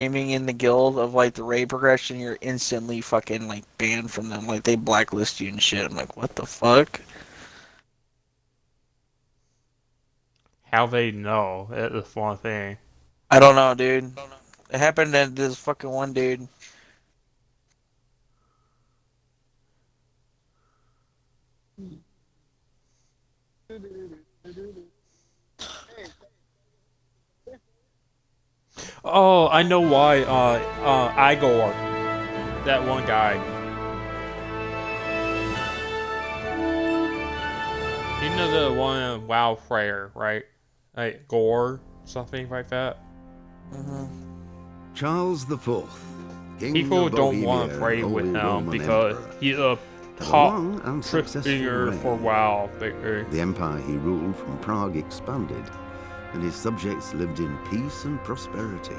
naming in the guild of like the raid progression, you're instantly fucking like banned from them. Like they blacklist you and shit. I'm like, what the fuck? How they know? That's one thing. I don't know, dude. It happened to this fucking one dude. Oh, I know why. Igor, that one guy. You know the one WoW player, right? Like Gore, something like that. Charles IV, King People of don't want to Bohemia and play with Holy him Roman because Emperor, he's a had a top long and trick successful finger for reign. WoW. Basically. The empire he ruled from Prague expanded, and his subjects lived in peace and prosperity.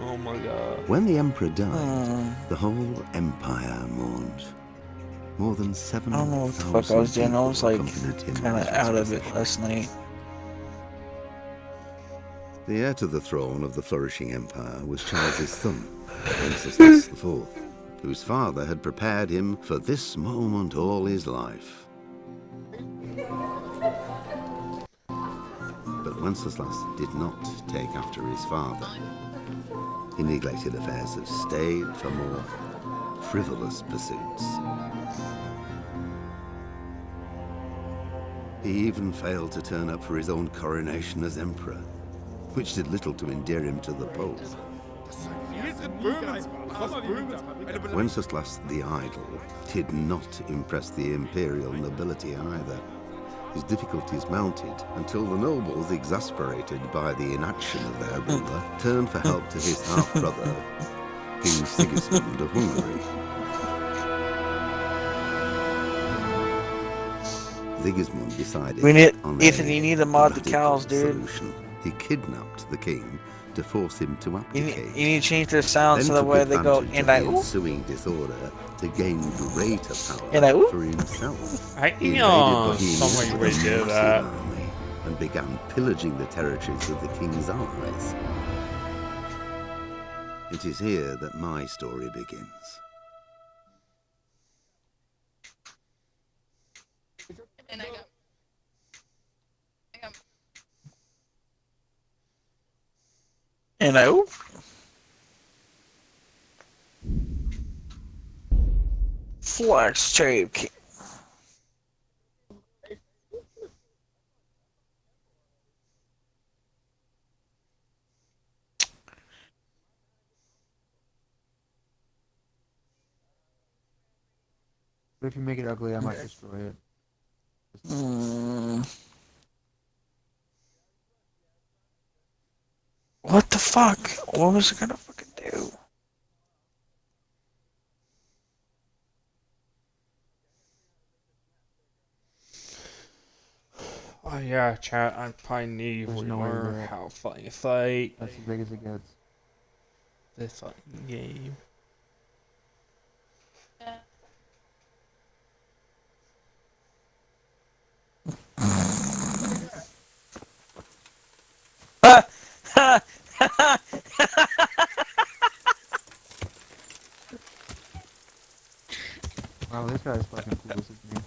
Oh my god. When the emperor died, the whole empire mourned. More than I don't know what the fuck I 7,000 was doing. I people was like accompanied him kind of at his out of it procession. last night. The heir to the throne of the flourishing empire was Charles's son, Wenceslas IV, whose father had prepared him for this moment all his life. But Wenceslas did not take after his father. He neglected affairs of state for more frivolous pursuits. He even failed to turn up for his own coronation as emperor, which did little to endear him to the Pope. Wenceslas the Idle did not impress the imperial nobility either. His difficulties mounted until the nobles, exasperated by the inaction of their ruler, turned for help to his half-brother, King Sigismund of Hungary. Sigismund decided on Ethan, you need to mod the radical cows, dude. solution. He kidnapped the king to force him to abdicate. You need to change their sound Then so that took way they go, advantage and of I, the ooh, ensuing disorder to gain greater power and I, ooh. for himself. I He think invaded Bohemia somebody with would a do massive that. army and began pillaging the territories of the king's allies. It is here that my story begins. And I go. And I, ooh. Flex tape. But if you make it ugly, I might destroy it. What the fuck? What was it gonna fucking do? Oh yeah, chat. I probably need to There's no way learn that- how to fucking fight That's as big as it gets. this fucking game. Wow, this guy's fucking cool. This is me.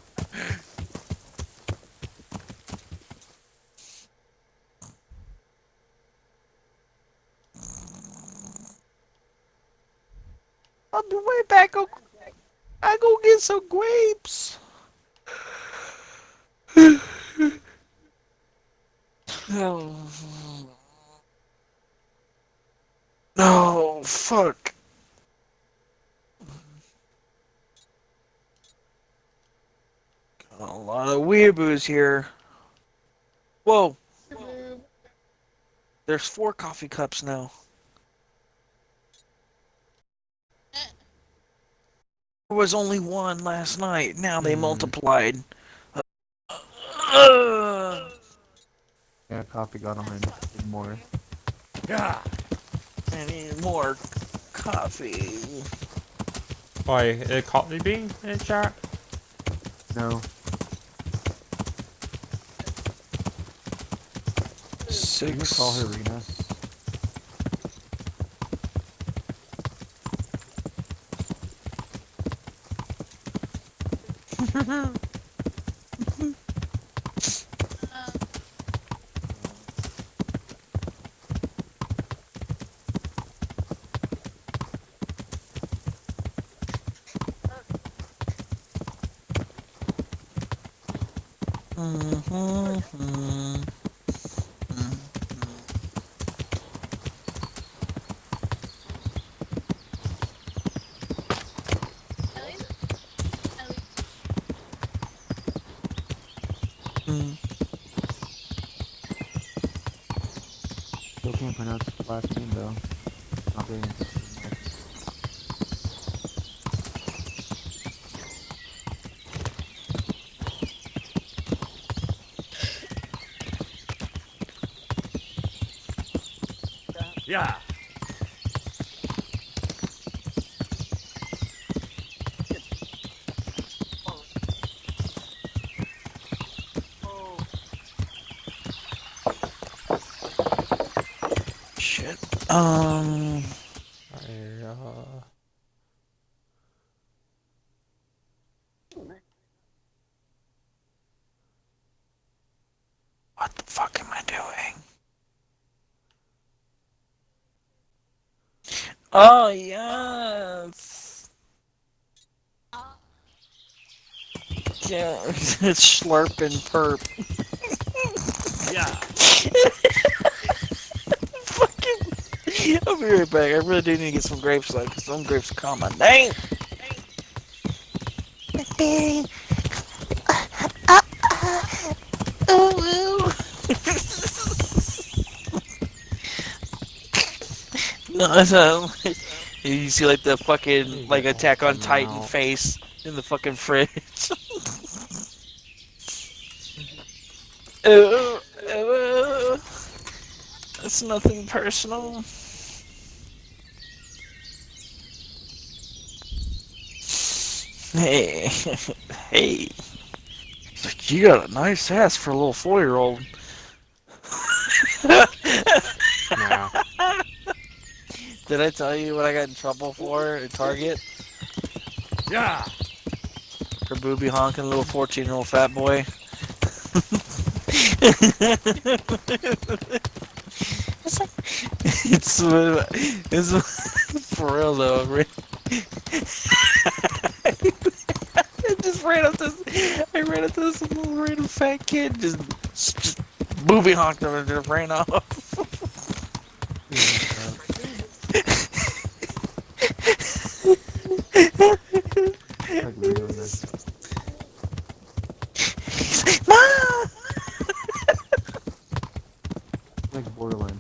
I'll be right back. I go get some grapes. No, fuck. Got a lot of weeaboos here. Whoa. There's 4 coffee cups now. There was only 1 last night. Now they multiplied. Yeah, coffee got on and did more. I need more coffee. Why, a coffee bean in chat? No. Can you call her Rena? Ellie? Ellie. Still can't pronounce his last name though. Not very interested in that. Yeah. Shit. I, What the fuck am I doing? Oh, yes. Yeah, it's slurp and perp. Yeah. Fucking. I'll be right back. I really do need to get some grapes though, because some grapes call my name. No, it's you see like the fucking like Attack on Titan face in the fucking fridge. It's nothing personal. Hey, hey. He's like, you got a nice ass for a little 4-year-old. nah. Did I tell you what I got in trouble for at Target? Yeah. For booby honking a little 14-year-old fat boy? it's for real though. I ran up to this little random fat kid, just booby honked him and just ran off. Like really messed up. Mom! Like borderline.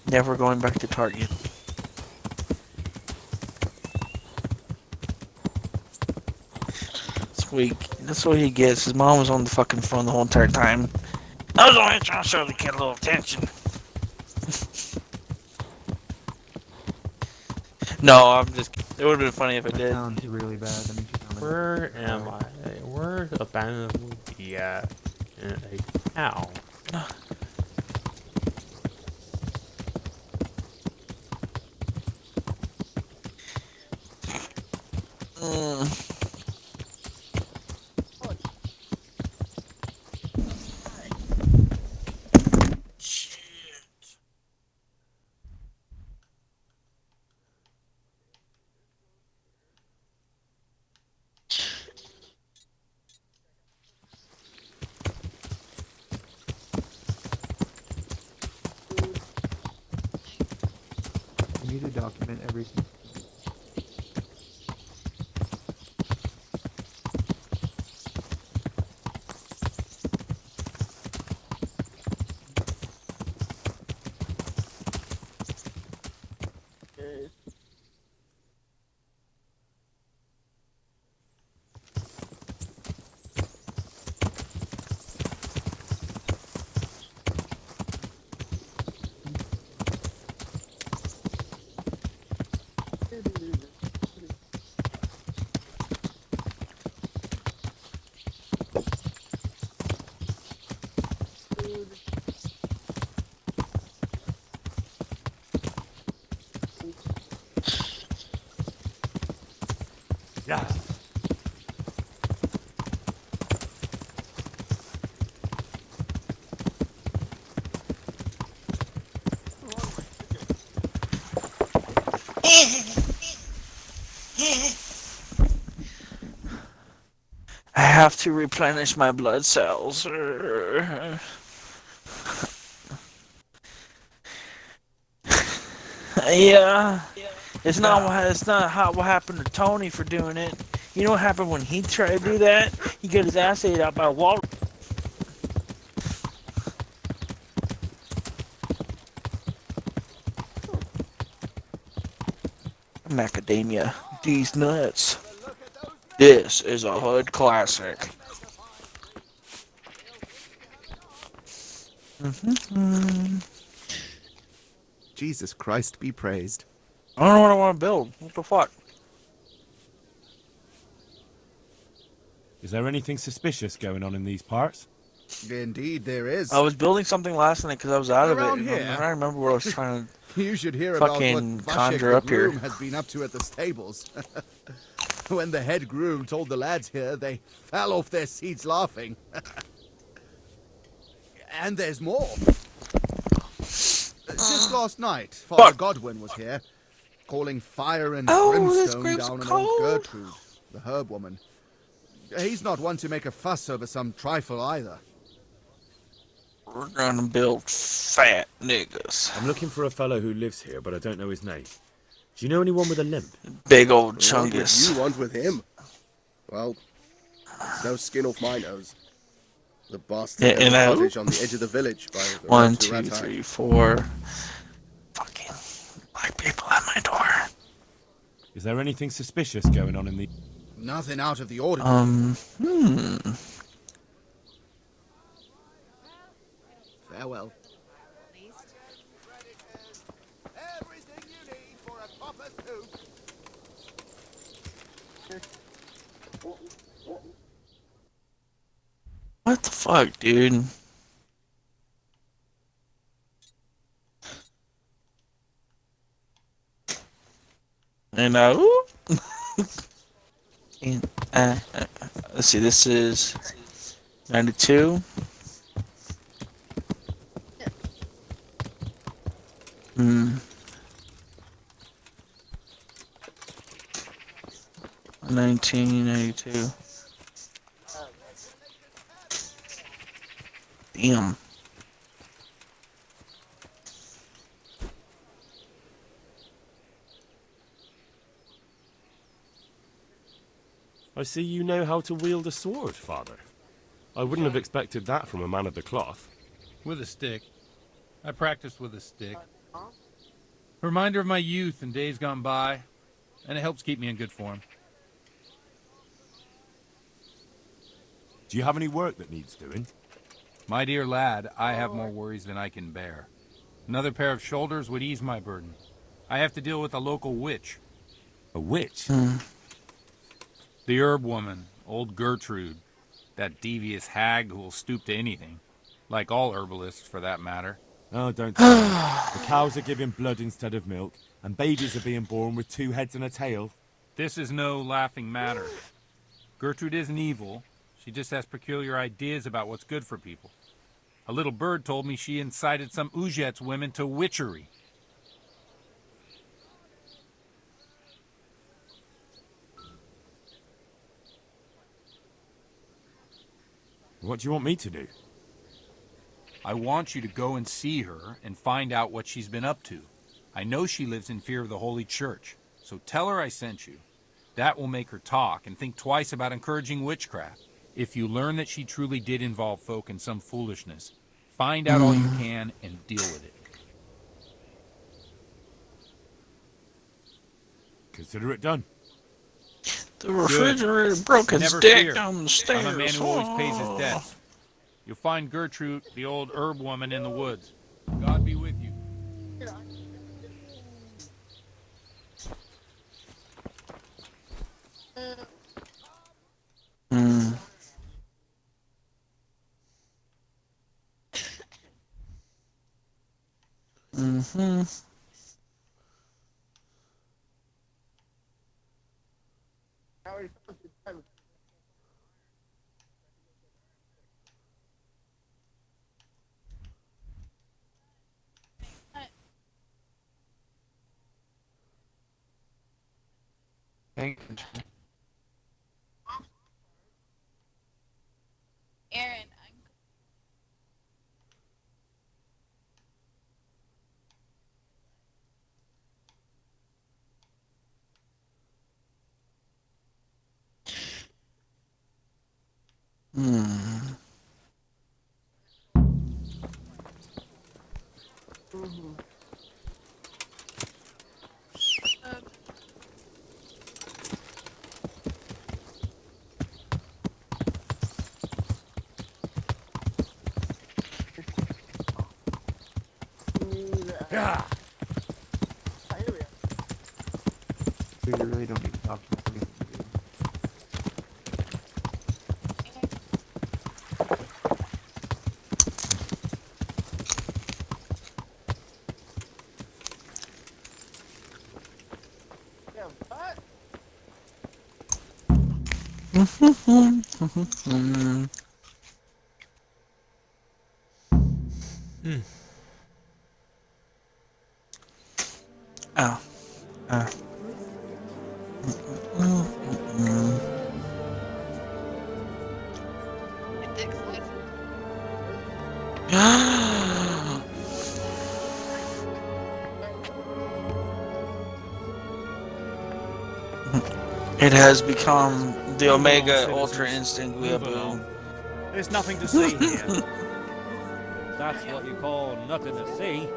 Never going back to Target. That's what he gets. His mom was on the fucking phone the whole entire time. I was only trying to show the kid a little attention. No, I'm just. It would have been funny if it That did. sounds really bad. That makes you sound like Where am I? Where's abandoned movie at? In a town. you need to document every single. Yeah. I have to replenish my blood cells. Yeah. It's not what happened to Tony for doing it. You know what happened when he tried to do that? He got his ass ate out by a wall. Macadamia. These nuts. This is a hood classic. Jesus Christ be praised. I don't know what I want to build. What the fuck? Is there anything suspicious going on in these parts? Indeed there is. I was building something last night because I was out of Around it. here. And I remember what I was trying to You should hear about what fucking Vashek conjure the up here. groom has been up to at the stables. When the head groom told the lads here, they fell off their seats laughing. And there's more. Just last night, Father Godwin was here, calling fire and this brimstone grapes down are on old cold. Gertrude, the herb woman. He's not one to make a fuss over some trifle either. We're gonna build fat niggas. I'm looking for a fellow who lives here, but I don't know his name. Do you know anyone with a limp? Big old Want with chungus. you, want with him. Well, it's no skin off my nose. The bastard Yeah, had and a I- cottage on the edge of the village by the One, road to two, Rathai. 3, 4. Fucking black people at my door. Is there anything suspicious going on in the... Nothing out of the ordinary. Farewell. Everything you need for a copper soup. What the fuck, dude? And and, let's see, this is 92. Hmm. 1992. Damn. I see you know how to wield a sword, Father. I wouldn't have expected that from a man of the cloth. With a stick. I practice with a stick. A reminder of my youth and days gone by, and it helps keep me in good form. Do you have any work that needs doing? My dear lad, I have more worries than I can bear. Another pair of shoulders would ease my burden. I have to deal with a local witch. A witch? The herb woman, old Gertrude. That devious hag who will stoop to anything. Like all herbalists, for that matter. Oh, don't tell me. The cows are giving blood instead of milk, and babies are being born with 2 heads and a tail. This is no laughing matter. Gertrude isn't evil. She just has peculiar ideas about what's good for people. A little bird told me she incited some Ujet's women to witchery. What do you want me to do? I want you to go and see her and find out what she's been up to. I know she lives in fear of the Holy Church, so tell her I sent you. That will make her talk and think twice about encouraging witchcraft. If you learn that she truly did involve folk in some foolishness, find out all you can and deal with it. Consider it done. The refrigerator broke its Never dick fear. down the stairs. I'm a man who always pays his debts. You'll find Gertrude, the old herb woman, in the woods. God be with you. Hmm. Mm-hmm. Thank you. Aaron, Hmm. We really don't need to talk to somebody. Oh. It has become the Omega Ultra Instinct Weeaboo. There's nothing to see here. That's what you call nothing to see.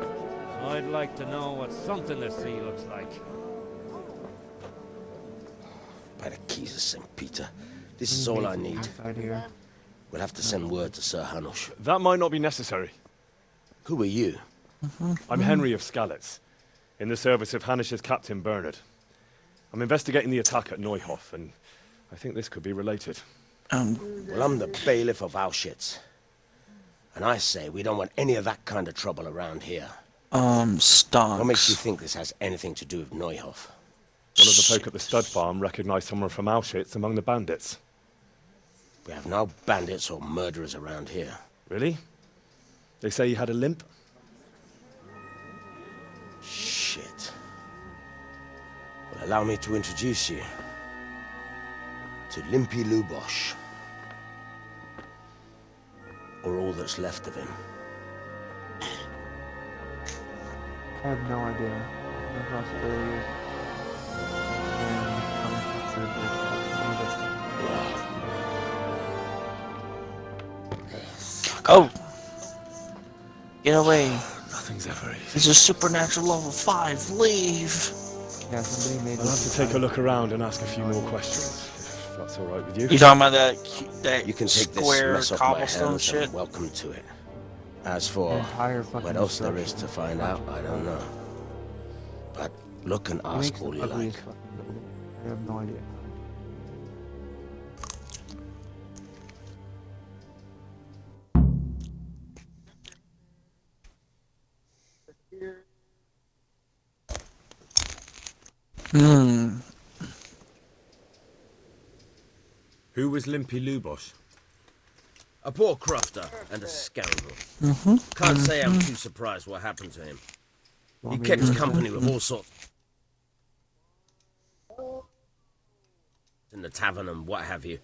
I'd like to know what something to see looks like. By the keys of St. Peter. This is all I need. Inside here. We'll have to send word to Sir Hanush. That might not be necessary. Who are you? I'm Henry of Skalitz, in the service of Hanush's Captain Bernard. I'm investigating the attack at Neuhof, and I think this could be related. Well, I'm the bailiff of Auschwitz. And I say we don't want any of that kind of trouble around here. Stonks. What makes you think this has anything to do with Neuhof? One of the folk at the stud farm recognized someone from Auschwitz among the bandits. We have no bandits or murderers around here. Really? They say he had a limp? Shit. Well, allow me to introduce you to Limpy Lubosh. Or all that's left of him. I have no idea. No possibility. Go! Get away. Nothing's ever easy. This is supernatural level 5. Leave. Yeah, somebody made I'll have to take a look around and ask a few more questions, if that's all right with you. You talking about that You can take this square mess off my cobblestone hands shit? and welcome to it. As for entire fucking what else there is structure. to find out, I don't know. But look and It ask makes all the you like. ugliest fucking building. I have no idea. Who was Limpy Lubosh? A poor crofter and a scoundrel. Can't say I'm too surprised what happened to him. He kept company with all sorts in the tavern and what have you.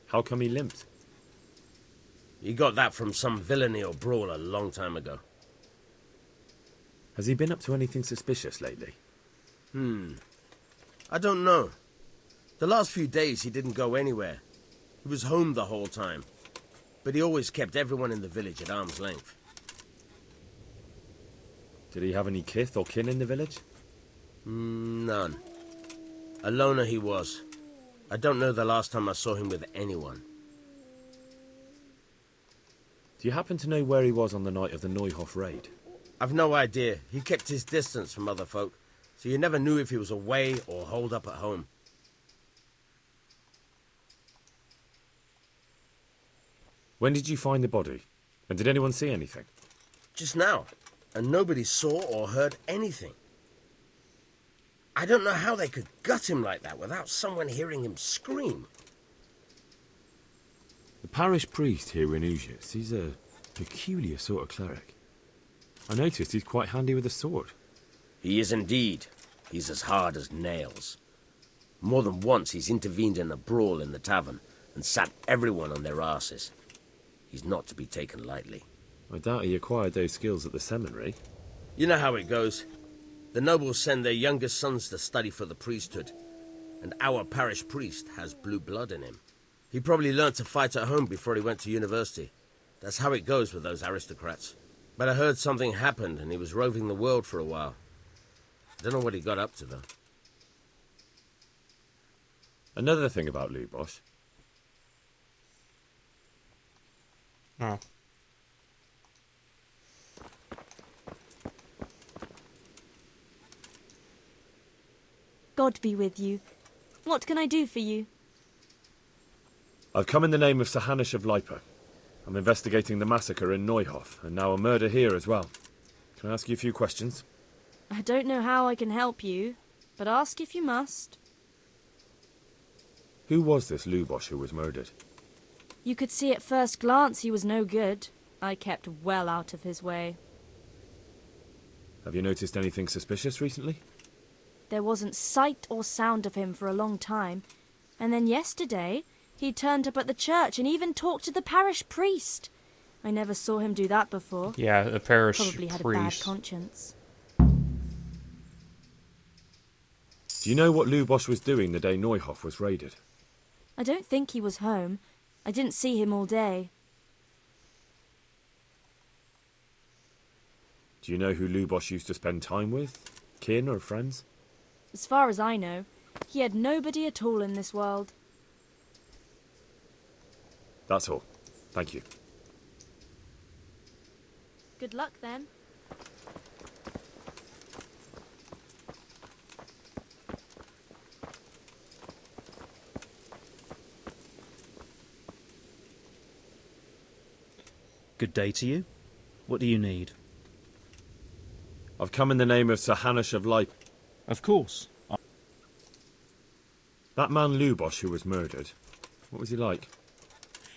How come he limped? He got that from some villainy or brawl a long time ago. Has he been up to anything suspicious lately? I don't know. The last few days he didn't go anywhere. He was home the whole time. But he always kept everyone in the village at arm's length. Did he have any kith or kin in the village? None. A loner he was. I don't know the last time I saw him with anyone. Do you happen to know where he was on the night of the Neuhof raid? I've no idea. He kept his distance from other folk, so you never knew if he was away or holed up at home. When did you find the body? And did anyone see anything? Just now. and nobody saw or heard anything. I don't know how they could gut him like that without someone hearing him scream. The parish priest here in Uzis, he's a peculiar sort of cleric. I noticed he's quite handy with a sword. He is indeed. He's as hard as nails. More than once he's intervened in a brawl in the tavern and sat everyone on their arses. He's not to be taken lightly. I doubt he acquired those skills at the seminary. You know how it goes. The nobles send their youngest sons to study for the priesthood, and our parish priest has blue blood in him. He probably learned to fight at home before he went to university. That's how it goes with those aristocrats. But I heard something happened and he was roving the world for a while. I don't know what he got up to, though. Another thing about Lubosh. Oh. God be with you. What can I do for you? I've come in the name of Sir Hanush of Lipa. I'm investigating the massacre in Neuhof, and now a murder here as well. Can I ask you a few questions? I don't know how I can help you, but ask if you must. Who was this Lubosh who was murdered? You could see at first glance he was no good. I kept well out of his way. Have you noticed anything suspicious recently? There wasn't sight or sound of him for a long time, and then yesterday he turned up at the church and even talked to the parish priest. I never saw him do that before. Yeah, the parish Probably had priest. a bad conscience. Do you know what Lubosh was doing the day Neuhof was raided? I don't think he was home. I didn't see him all day. Do you know who Lubosh used to spend time with? Kin or friends? As far as I know, he had nobody at all in this world. That's all. Thank you. Good luck then. Good day to you. What do you need? I've come in the name of Sir Hanush of Lipa. Of course. That man Lubosh who was murdered, what was he like?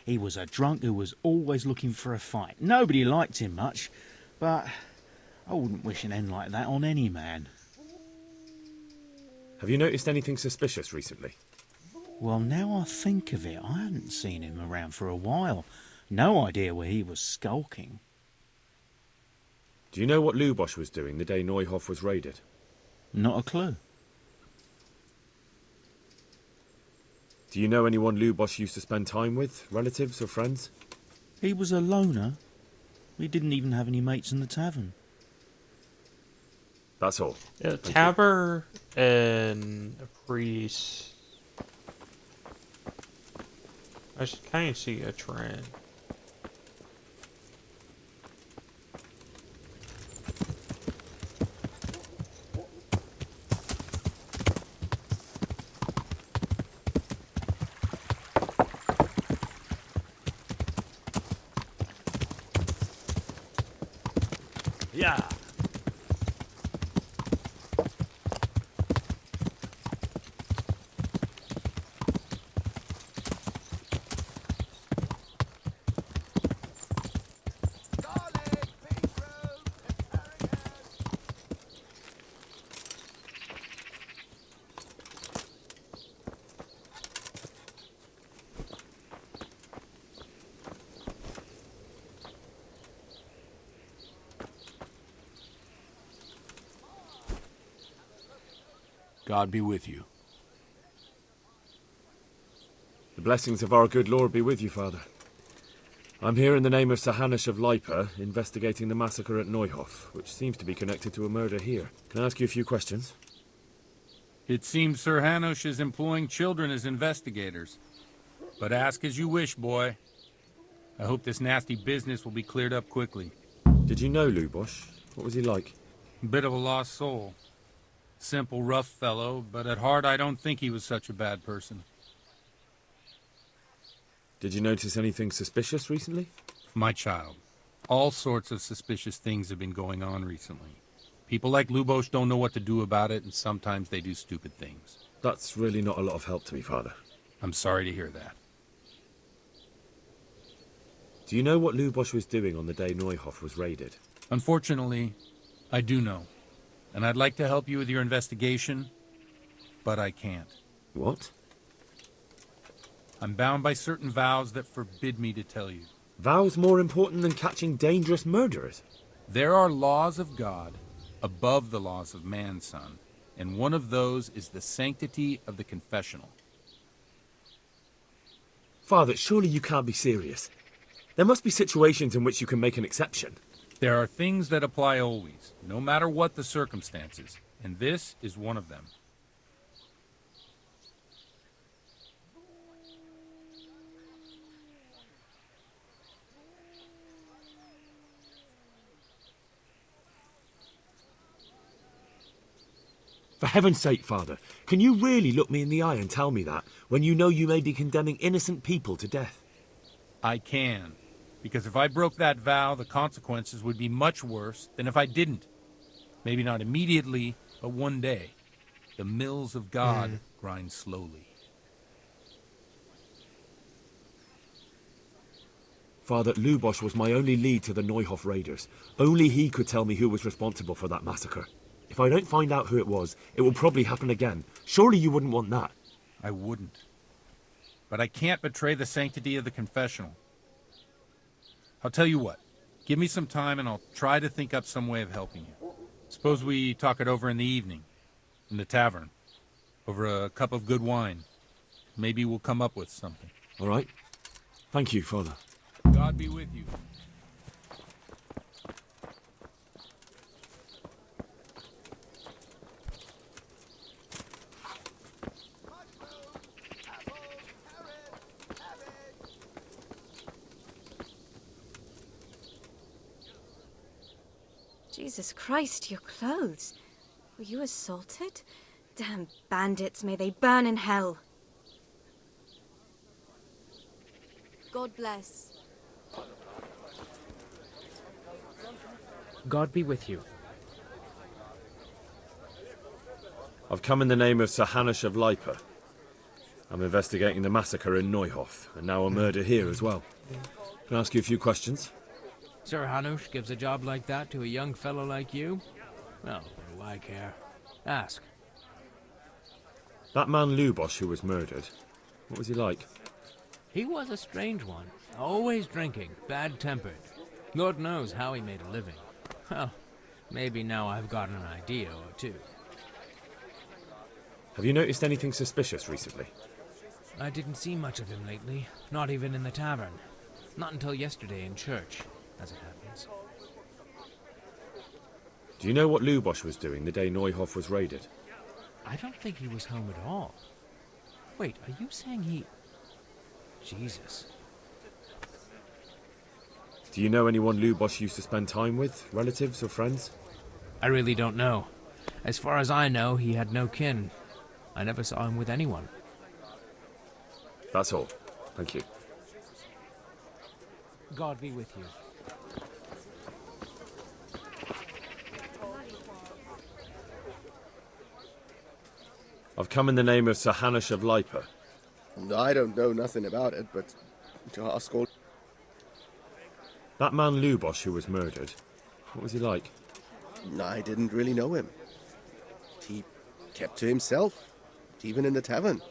He was a drunk who was always looking for a fight. Nobody liked him much, but I wouldn't wish an end like that on any man. Have you noticed anything suspicious recently? Well, now I think of it, I hadn't seen him around for a while. No idea where he was skulking. Do you know what Lubosh was doing the day Neuhof was raided? Not a clue. Do you know anyone Lubosh used to spend time with? Relatives or friends? He was a loner. We didn't even have any mates in the tavern. That's all. Yeah, Tabber and a priest. I just kind of see a trend. Yeah. God be with you. The blessings of our good Lord be with you, Father. I'm here in the name of Sir Hanush of Lipa, investigating the massacre at Neuhof, which seems to be connected to a murder here. Can I ask you a few questions? It seems Sir Hanush is employing children as investigators. But ask as you wish, boy. I hope this nasty business will be cleared up quickly. Did you know Lubosh? What was he like? Bit of a lost soul. Simple, rough fellow, but at heart I don't think he was such a bad person. Did you notice anything suspicious recently? My child. All sorts of suspicious things have been going on recently. People like Lubos don't know what to do about it, and sometimes they do stupid things. That's really not a lot of help to me, Father. I'm sorry to hear that. Do you know what Lubos was doing on the day Neuhoff was raided? Unfortunately, I do know. And I'd like to help you with your investigation, but I can't. What? I'm bound by certain vows that forbid me to tell you. Vows more important than catching dangerous murderers? There are laws of God above the laws of man, son, and one of those is the sanctity of the confessional. Father, surely you can't be serious. There must be situations in which you can make an exception. There are things that apply always, no matter what the circumstances, and this is one of them. For heaven's sake, Father, can you really look me in the eye and tell me that, when you know you may be condemning innocent people to death? I can, because if I broke that vow, the consequences would be much worse than if I didn't. Maybe not immediately, but one day. The mills of God grind slowly. Father, Lubos was my only lead to the Neuhoff raiders. Only he could tell me who was responsible for that massacre. If I don't find out who it was, it will probably happen again. Surely you wouldn't want that. I wouldn't. But I can't betray the sanctity of the confessional. I'll tell you what. Give me some time and I'll try to think up some way of helping you. Suppose we talk it over in the evening, in the tavern, over a cup of good wine. Maybe we'll come up with something. All right. Thank you, Father. God be with you. Jesus Christ, your clothes. Were you assaulted? Damn bandits, may they burn in hell. God bless. God be with you. I've come in the name of Sir Hanush of Lipa. I'm investigating the massacre in Neuhoff, and now a murder here as well. Can I ask you a few questions? Sir Hanush gives a job like that to a young fellow like you? Well, what do I care? Ask. That man Lubos who was murdered, what was he like? He was a strange one. Always drinking, bad-tempered. Lord knows how he made a living. Well, maybe now I've got an idea or two. Have you noticed anything suspicious recently? I didn't see much of him lately, not even in the tavern. Not until yesterday in church, as it happens. Do you know what Lubos was doing the day Neuhoff was raided? I don't think he was home at all. Wait, are you saying he... Jesus. Do you know anyone Lubos used to spend time with? Relatives or friends? I really don't know. As far as I know, he had no kin. I never saw him with anyone. That's all. Thank you. God be with you. I've come in the name of Sir Hanush of Lipa. I don't know nothing about it, but to ask all... That man Lubos who was murdered, what was he like? I didn't really know him. He kept to himself, even in the tavern.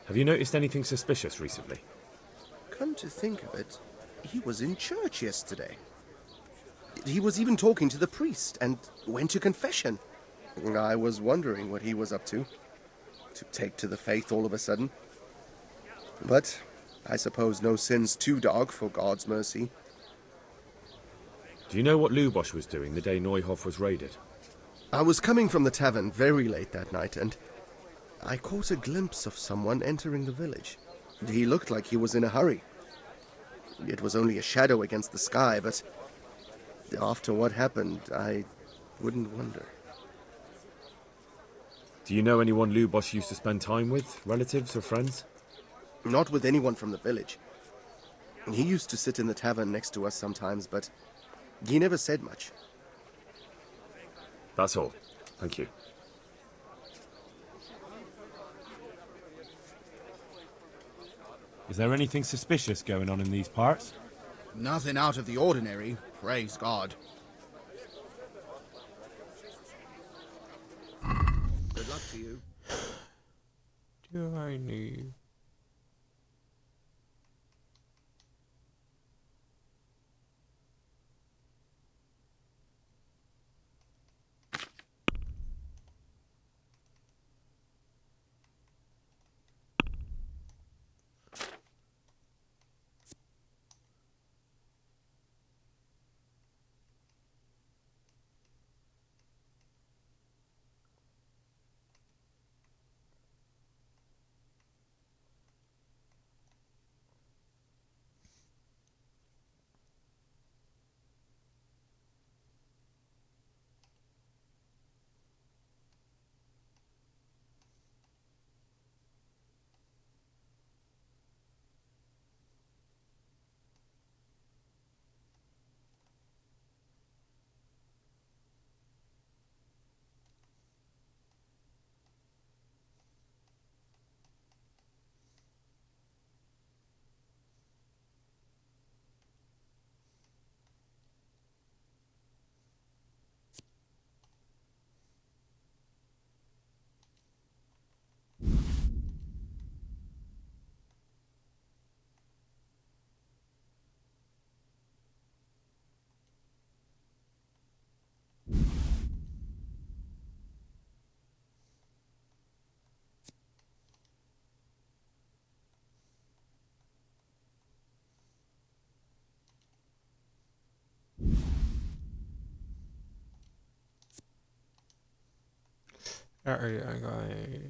Have you noticed anything suspicious recently? Come to think of it, he was in church yesterday. He was even talking to the priest and went to confession. I was wondering what he was up to take to the faith all of a sudden. But I suppose no sin's too dark for God's mercy. Do you know what Lubos was doing the day Neuhoff was raided? I was coming from the tavern very late that night, and I caught a glimpse of someone entering the village. He looked like he was in a hurry. It was only a shadow against the sky, but after what happened, I wouldn't wonder. Do you know anyone Lubos used to spend time with? Relatives or friends? Not with anyone from the village. He used to sit in the tavern next to us sometimes, but he never said much. That's all. Thank you. Is there anything suspicious going on in these parts? Nothing out of the ordinary, praise God. Good luck to you. Do I need... Alright, I got a...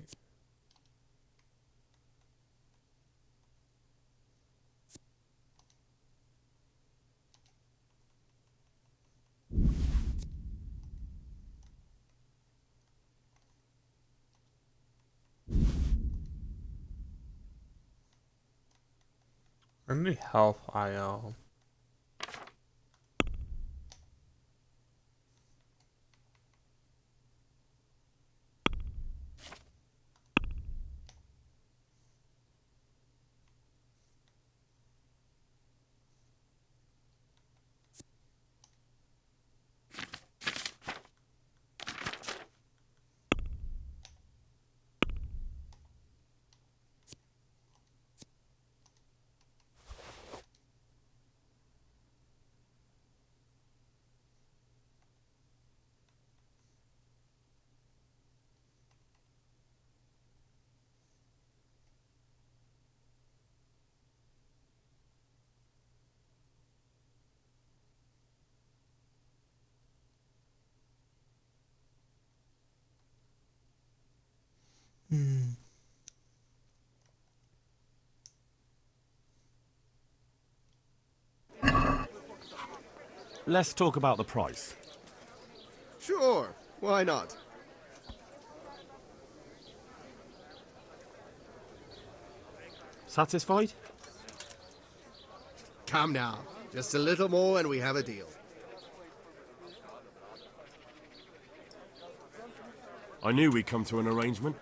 How many health I Let's talk about the price. Sure, why not? Satisfied? Come now, just a little more and we have a deal. I knew we'd come to an arrangement.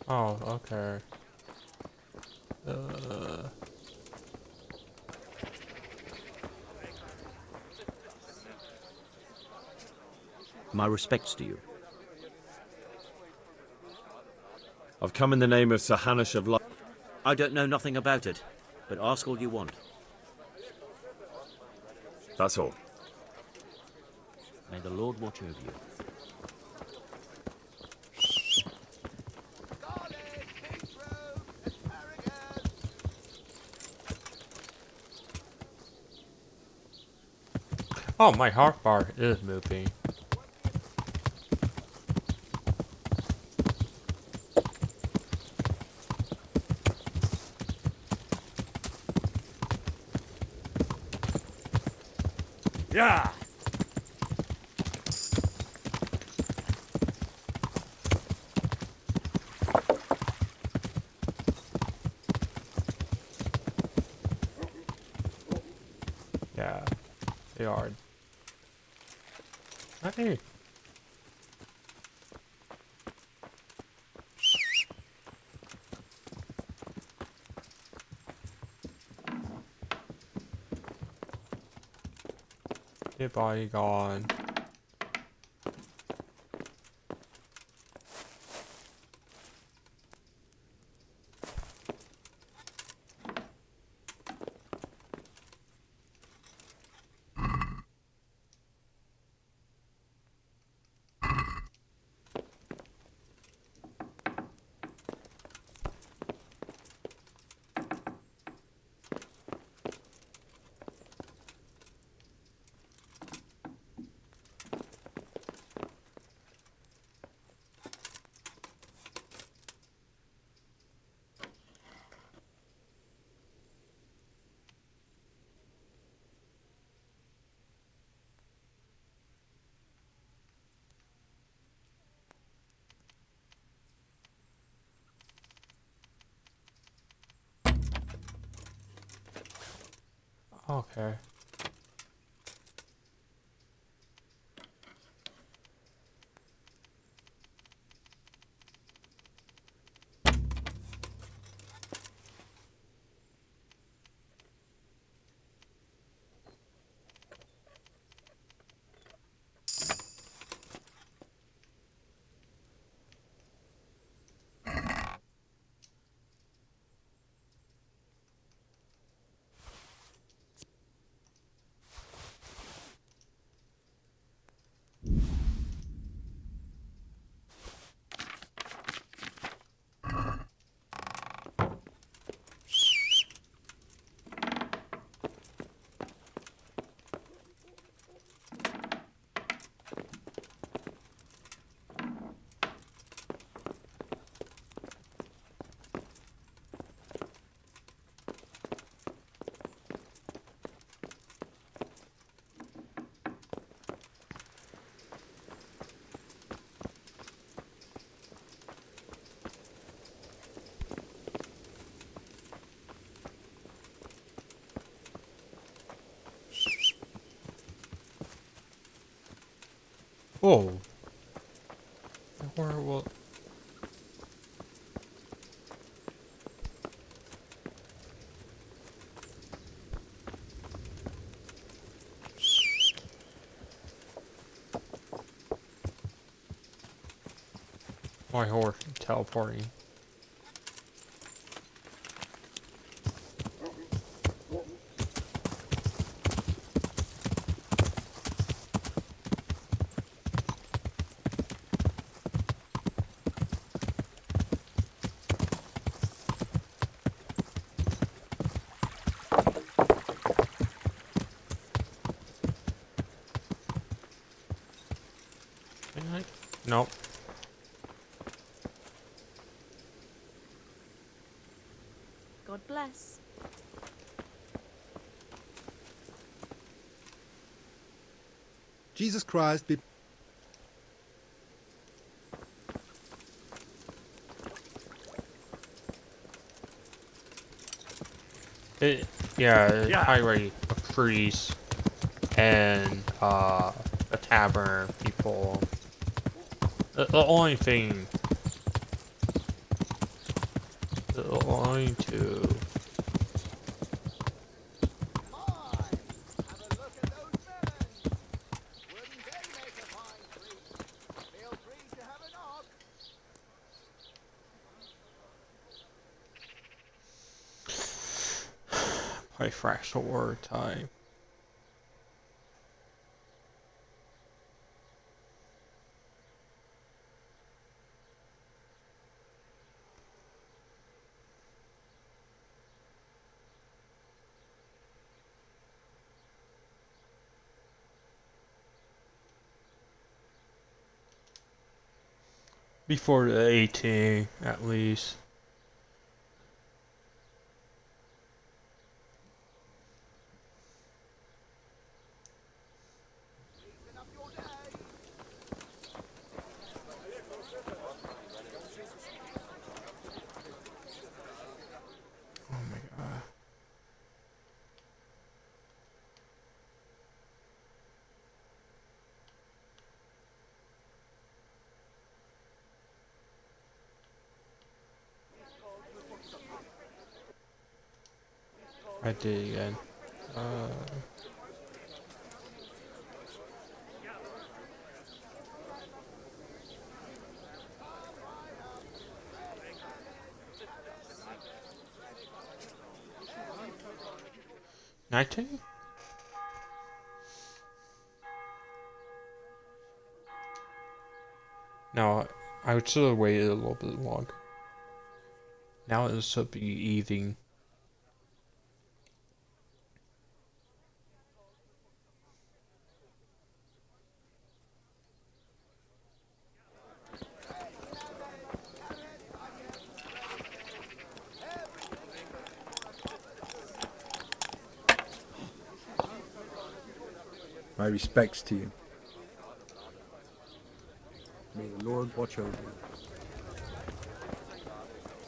Oh, okay. My respects to you. I've come in the name of Sir Hanush of Light. I don't know nothing about it, but ask all you want. That's all. May the Lord watch over you. Oh, my health bar is moving. Yeah. Yeah, they are. Hey. Goodbye, gone. Okay. Whoa. Where will... My horse teleporting. Nope. God bless. Jesus Christ be... Yeah, highway, a priest, and a tavern people. The only thing, the only two a fractal word type. Before the 18, at least. Oh my god. I did again. $19? No, I would still have waited a little bit longer. Now it should be evening. My respects to you. May the Lord watch over you.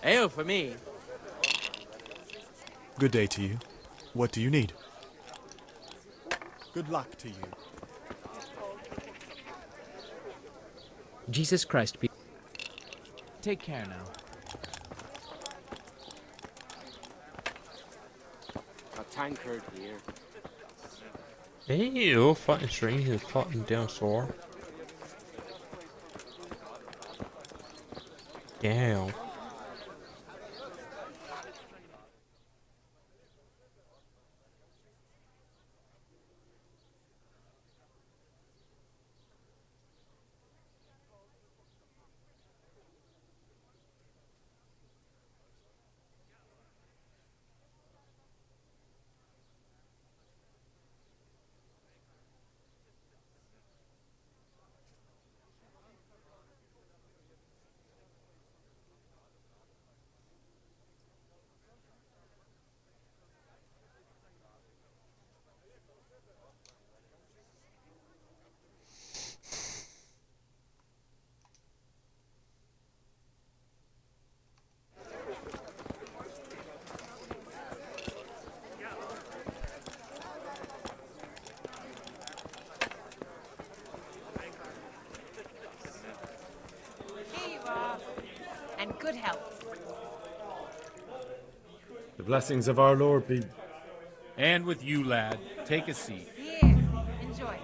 Ale for me. Good day to you. What do you need? Good luck to you. Jesus Christ be. Take care now. A tankard here. Hey, little fucking strange is fucking down sore. Damn. And good health. The blessings of our Lord be... And with you, lad. Take a seat. Here, enjoy.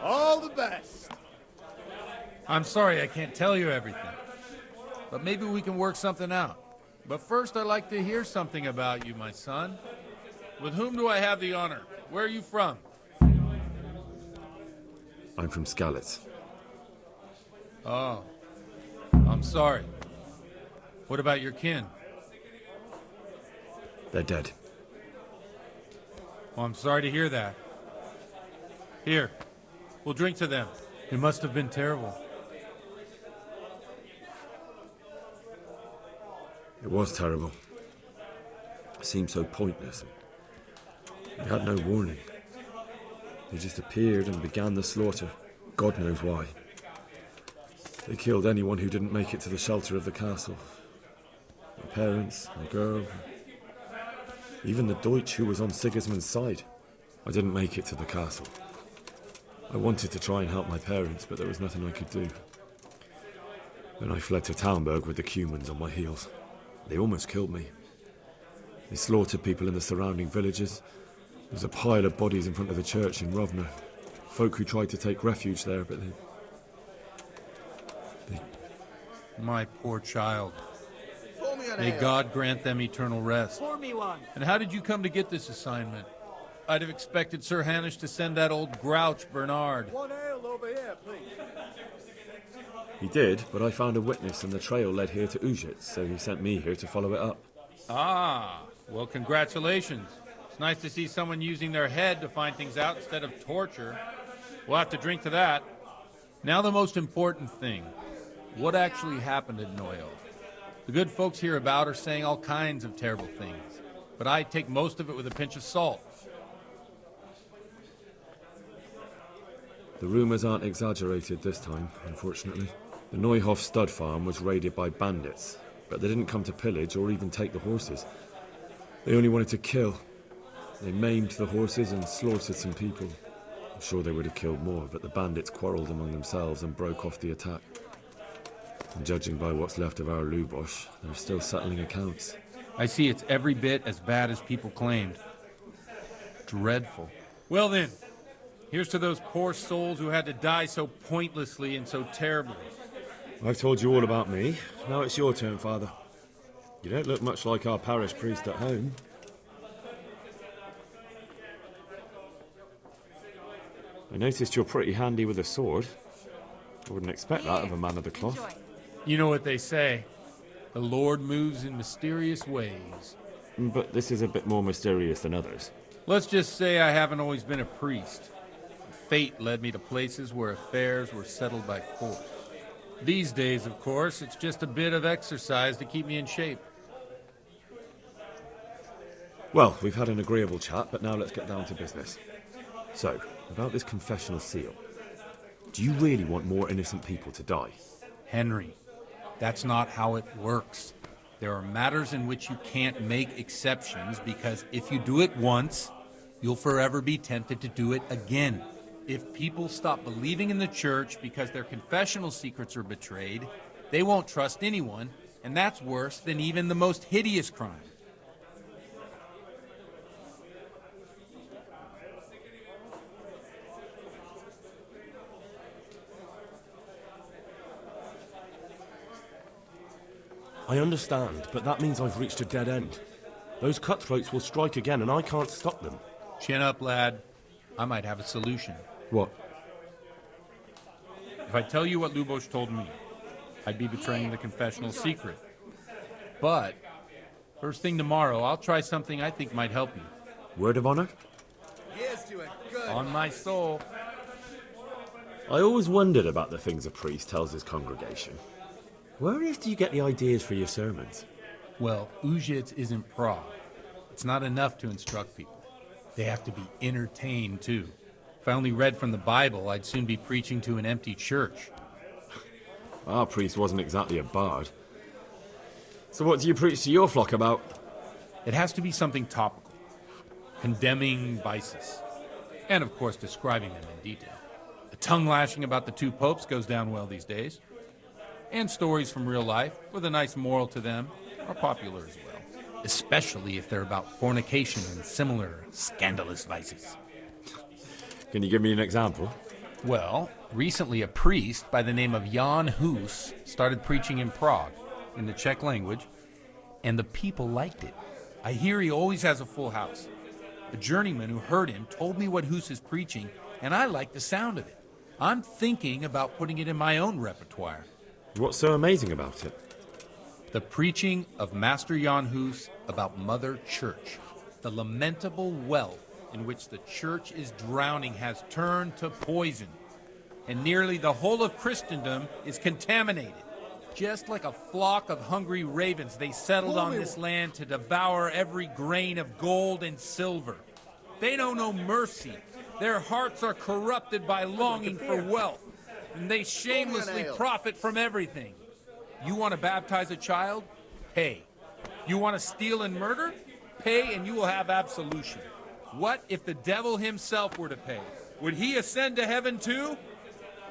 All the best. I'm sorry I can't tell you everything. But maybe we can work something out. But first I'd like to hear something about you, my son. With whom do I have the honor? Where are you from? I'm from Skalitz. Oh. I'm sorry. What about your kin? They're dead. Well, I'm sorry to hear that. Here, we'll drink to them. It must have been terrible. It was terrible. It seemed so pointless. We had no warning. They just appeared and began the slaughter. God knows why. They killed anyone who didn't make it to the shelter of the castle. My parents, my girl, even the Deutsch who was on Sigismund's side. I didn't make it to the castle. I wanted to try and help my parents, but there was nothing I could do. Then I fled to Talmberg with the Cumans on my heels. They almost killed me. They slaughtered people in the surrounding villages. There's a pile of bodies in front of the church in Rovna. Folk who tried to take refuge there, but My poor child. Pour me an May ale. God grant them eternal rest. Pour me one. And how did you come to get this assignment? I'd have expected Sir Hanish to send that old grouch, Bernard. One ale over here, please. He did, but I found a witness and the trail led here to Ujit, so he sent me here to follow it up. Ah, well, congratulations. It's nice to see someone using their head to find things out instead of torture. We'll have to drink to that. Now the most important thing. What actually happened at Noyo? The good folks hereabout are saying all kinds of terrible things, but I take most of it with a pinch of salt. The rumours aren't exaggerated this time, unfortunately. The Neuhoff stud farm was raided by bandits, but they didn't come to pillage or even take the horses. They only wanted to kill. They maimed the horses and slaughtered some people. I'm sure they would have killed more, but the bandits quarrelled among themselves and broke off the attack. And judging by what's left of our Lubosh, they're still settling accounts. I see it's every bit as bad as people claimed. Dreadful. Well then, here's to those poor souls who had to die so pointlessly and so terribly. I've told you all about me. Now it's your turn, Father. You don't look much like our parish priest at home. I noticed you're pretty handy with a sword. I wouldn't expect that of a man of the cloth. You know what they say. The Lord moves in mysterious ways. But this is a bit more mysterious than others. Let's just say I haven't always been a priest. Fate led me to places where affairs were settled by force. These days, of course, it's just a bit of exercise to keep me in shape. Well, we've had an agreeable chat, but now let's get down to business. So, about this confessional seal. Do you really want more innocent people to die? Henry, that's not how it works. There are matters in which you can't make exceptions because if you do it once, you'll forever be tempted to do it again. If people stop believing in the church because their confessional secrets are betrayed, they won't trust anyone, and that's worse than even the most hideous crime. I understand, but that means I've reached a dead end. Those cutthroats will strike again, and I can't stop them. Chin up, lad. I might have a solution. What? If I tell you what Lubosh told me, I'd be betraying the confessional secret. But, first thing tomorrow, I'll try something I think might help you. Word of honor? Here's to it. Good. On my soul. I always wondered about the things a priest tells his congregation. Where on earth do you get the ideas for your sermons? Well, Ujits isn't Prague. It's not enough to instruct people. They have to be entertained, too. If I only read from the Bible, I'd soon be preaching to an empty church. Our priest wasn't exactly a bard. So what do you preach to your flock about? It has to be something topical. Condemning vices. And, of course, describing them in detail. A tongue-lashing about the two popes goes down well these days. And stories from real life, with a nice moral to them, are popular as well. Especially if they're about fornication and similar scandalous vices. Can you give me an example? Well, recently a priest by the name of Jan Hus started preaching in Prague, in the Czech language, and the people liked it. I hear he always has a full house. A journeyman who heard him told me what Hus is preaching, and I like the sound of it. I'm thinking about putting it in my own repertoire. What's so amazing about it? The preaching of Master Jan Hus about Mother Church. The lamentable wealth in which the church is drowning has turned to poison. And nearly the whole of Christendom is contaminated. Just like a flock of hungry ravens, they settled on this land to devour every grain of gold and silver. They know no mercy. Their hearts are corrupted by longing for wealth. And they shamelessly profit from everything. You want to baptize a child? Pay. You want to steal and murder? Pay and you will have absolution. What if the devil himself were to pay? Would he ascend to heaven too?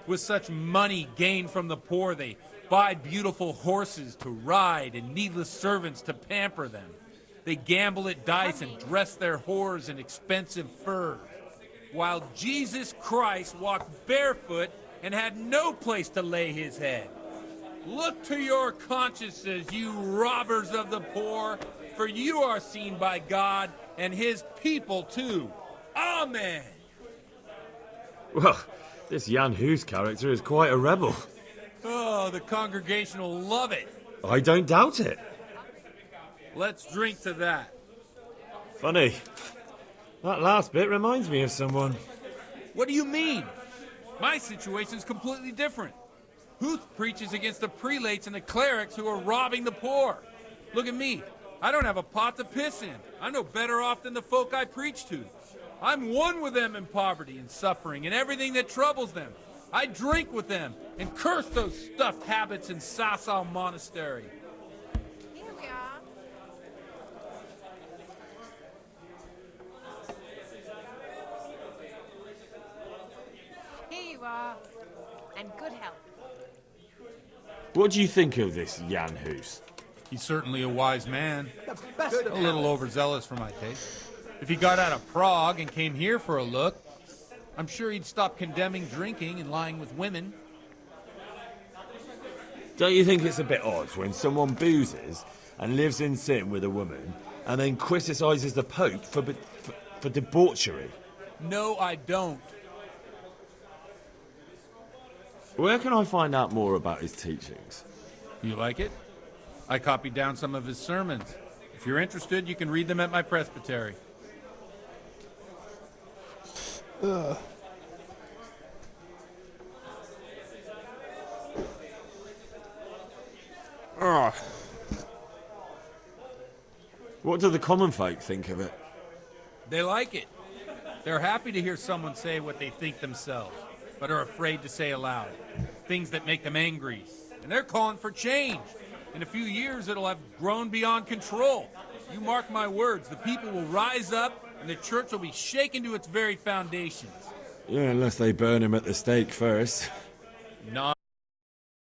With such money gained from the poor, they buy beautiful horses to ride and needless servants to pamper them. They gamble at dice and dress their whores in expensive furs. While Jesus Christ walked barefoot and had no place to lay his head. Look to your consciences, you robbers of the poor, for you are seen by God and his people too. Amen. Well, this Jan Hus character is quite a rebel. Oh, the congregation will love it. I don't doubt it. Let's drink to that. Funny. That last bit reminds me of someone. What do you mean? My situation's completely different. Huth preaches against the prelates and the clerics who are robbing the poor. Look at me. I don't have a pot to piss in. I'm no better off than the folk I preach to. I'm one with them in poverty and suffering and everything that troubles them. I drink with them and curse those stuffed habits in Sasau Monastery. Here we are. Here you are. And good health. What do you think of this Jan Hus? He's certainly a wise man. A little overzealous for my taste. If he got out of Prague and came here for a look, I'm sure he'd stop condemning drinking and lying with women. Don't you think it's a bit odd when someone boozes and lives in sin with a woman and then criticises the Pope for debauchery? No, I don't. Where can I find out more about his teachings? You like it? I copied down some of his sermons. If you're interested, you can read them at my presbytery. What do the common folk think of it? They like it. They're happy to hear someone say what they think themselves, but are afraid to say aloud. Things that make them angry. And they're calling for change. In a few years, it'll have grown beyond control. You mark my words, the people will rise up, and the church will be shaken to its very foundations. Yeah, unless they burn him at the stake first. Not